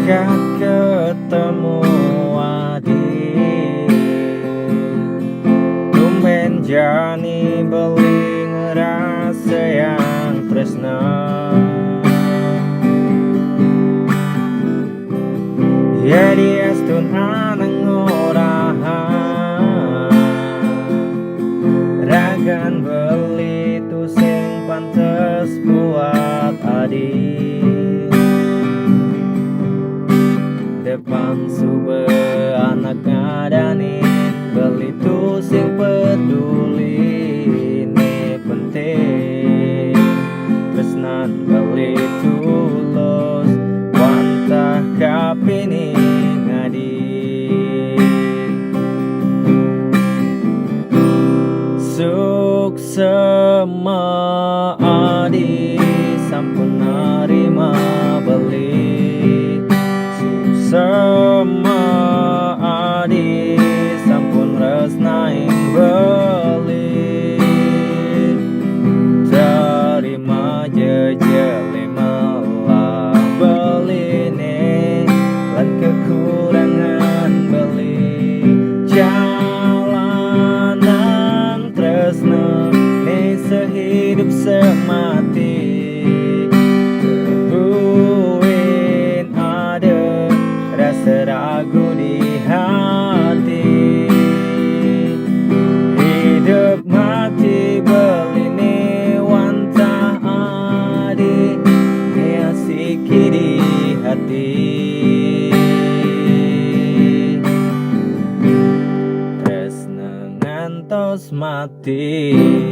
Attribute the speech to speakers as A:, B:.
A: Kat ketemu adik tumben jani beli ngerasa yang tresna. Ya diastun anang orahan ragan beli tu sing pantes buat adik. Depan sube anak ngadani beli tu sing peduli ini penting. Tresnan beli tulus wantah kapini ngadi. Suksema adi sampun narima beli. Suksema adi sampun resnaing beli. Terima jejeli malah beline lan kekurangan beli. Jalanan tresna ni sehidup semati. Tebuin ada rasa ragu di hati. Hidup mati beline wantah adi ni asiki di hati. Tresna ngantos mati.